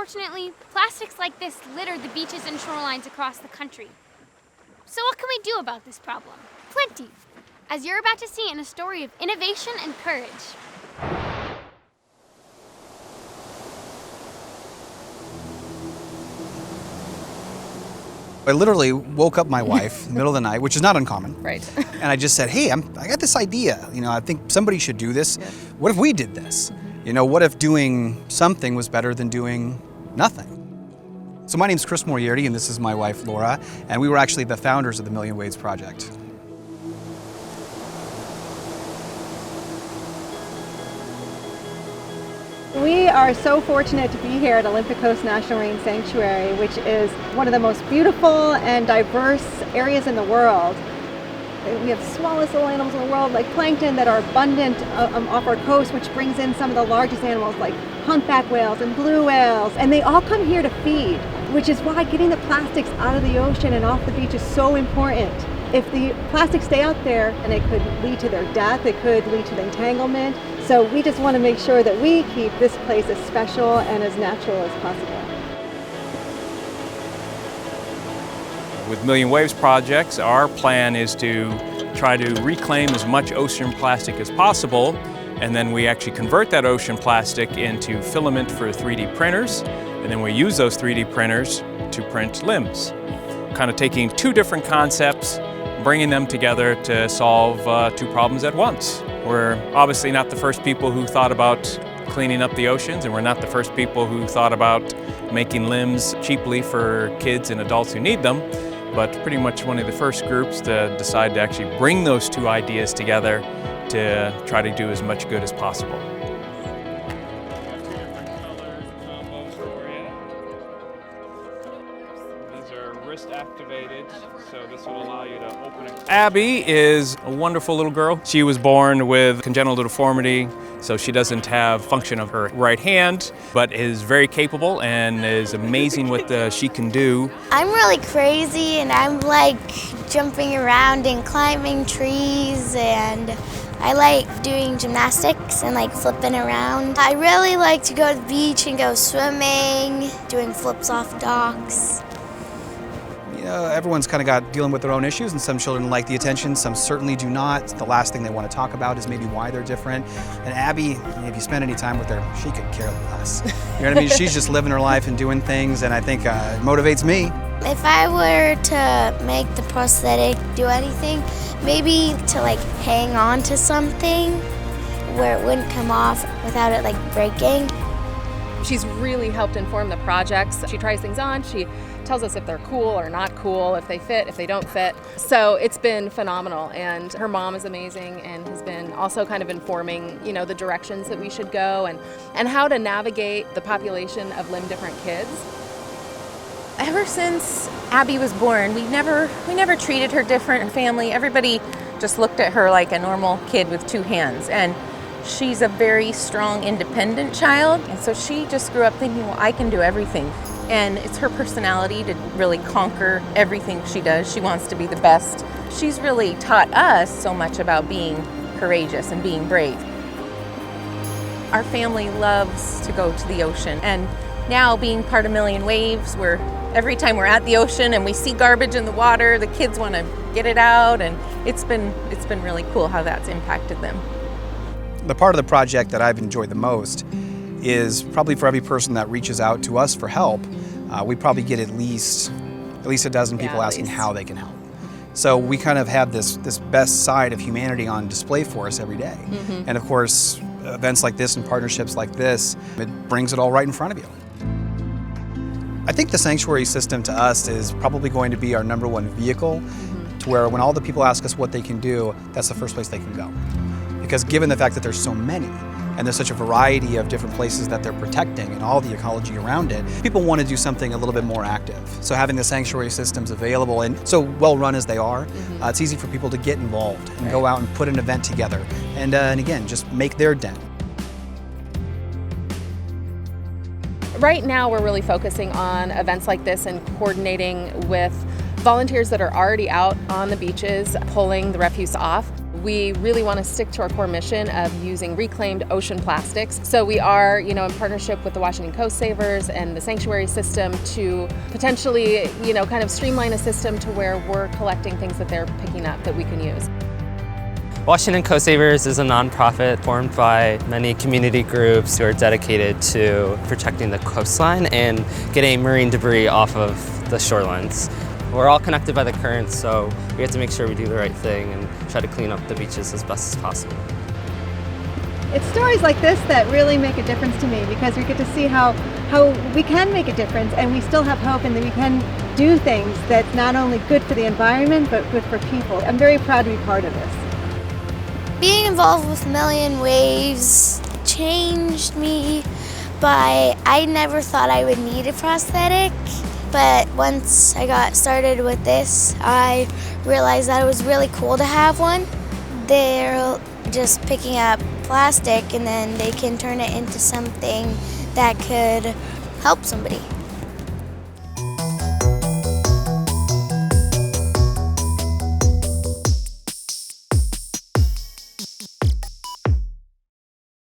Unfortunately, plastics like this litter the beaches and shorelines across the country. So what can we do about this problem? Plenty, as you're about to see in a story of innovation and courage. I literally woke up my wife in the middle of the night, which is not uncommon. Right. And I just said, hey, I got this idea. I think somebody should do this. Yeah. What if we did this? What if doing something was better than doing nothing? So my name's Chris Moriarty, and this is my wife, Laura, and we were actually the founders of the Million Waves Project. We are so fortunate to be here at Olympic Coast National Marine Sanctuary, which is one of the most beautiful and diverse areas in the world. We have the smallest little animals in the world, like plankton, that are abundant off our coast, which brings in some of the largest animals like humpback whales and blue whales. And they all come here to feed, which is why getting the plastics out of the ocean and off the beach is so important. If the plastics stay out there, and it could lead to their death, it could lead to the entanglement. So we just want to make sure that we keep this place as special and as natural as possible. With Million Waves projects, our plan is to try to reclaim as much ocean plastic as possible, and then we actually convert that ocean plastic into filament for 3D printers, and then we use those 3D printers to print limbs. Kind of taking two different concepts, bringing them together to solve two problems at once. We're obviously not the first people who thought about cleaning up the oceans, and we're not the first people who thought about making limbs cheaply for kids and adults who need them, but pretty much one of the first groups to decide to actually bring those two ideas together to try to do as much good as possible. These are wrist activated, so this will allow you to open it. Abby is a wonderful little girl. She was born with congenital deformity, so she doesn't have function of her right hand, but is very capable and is amazing what she can do. I'm really crazy, and I'm like jumping around and climbing trees, and I like doing gymnastics and like flipping around. I really like to go to the beach and go swimming, doing flips off docks. Everyone's kind of got dealing with their own issues, and some children like the attention, some certainly do not. The last thing they want to talk about is maybe why they're different. And Abby, if you spend any time with her, she could care less. You know what I mean? She's just living her life and doing things, and I think it motivates me. If I were to make the prosthetic do anything, maybe to like hang on to something where it wouldn't come off without it like breaking. She's really helped inform the projects. She tries things on, she tells us if they're cool or not cool, if they fit, if they don't fit. So it's been phenomenal, and her mom is amazing and has been also kind of informing, the directions that we should go and how to navigate the population of limb different kids. Ever since Abby was born, we never treated her different in family. Everybody just looked at her like a normal kid with two hands. And she's a very strong, independent child. And so she just grew up thinking, well, I can do everything. And it's her personality to really conquer everything she does. She wants to be the best. She's really taught us so much about being courageous and being brave. Our family loves to go to the ocean. And now being part of Million Waves, every time we're at the ocean and we see garbage in the water, the kids want to get it out, and it's been really cool how that's impacted them. The part of the project that I've enjoyed the most is probably for every person that reaches out to us for help, we probably get at least a dozen people asking how they can help. So we kind of have this best side of humanity on display for us every day. Mm-hmm. And of course, events like this and partnerships like this, it brings it all right in front of you. I think the sanctuary system to us is probably going to be our number one vehicle to where when all the people ask us what they can do, that's the first place they can go. Because given the fact that there's so many, and there's such a variety of different places that they're protecting and all the ecology around it, people want to do something a little bit more active. So having the sanctuary systems available and so well run as they are, it's easy for people to get involved and go out and put an event together and again, just make their dent. Right now we're really focusing on events like this and coordinating with volunteers that are already out on the beaches pulling the refuse off. We really want to stick to our core mission of using reclaimed ocean plastics. So we are, in partnership with the Washington Coast Savers and the sanctuary system to potentially, kind of streamline a system to where we're collecting things that they're picking up that we can use. Washington Coast Savers is a nonprofit formed by many community groups who are dedicated to protecting the coastline and getting marine debris off of the shorelines. We're all connected by the currents, so we have to make sure we do the right thing and try to clean up the beaches as best as possible. It's stories like this that really make a difference to me, because we get to see how we can make a difference and we still have hope, and that we can do things that's not only good for the environment but good for people. I'm very proud to be part of this. Being involved with Million Waves changed me, but I never thought I would need a prosthetic. But once I got started with this, I realized that it was really cool to have one. They're just picking up plastic and then they can turn it into something that could help somebody.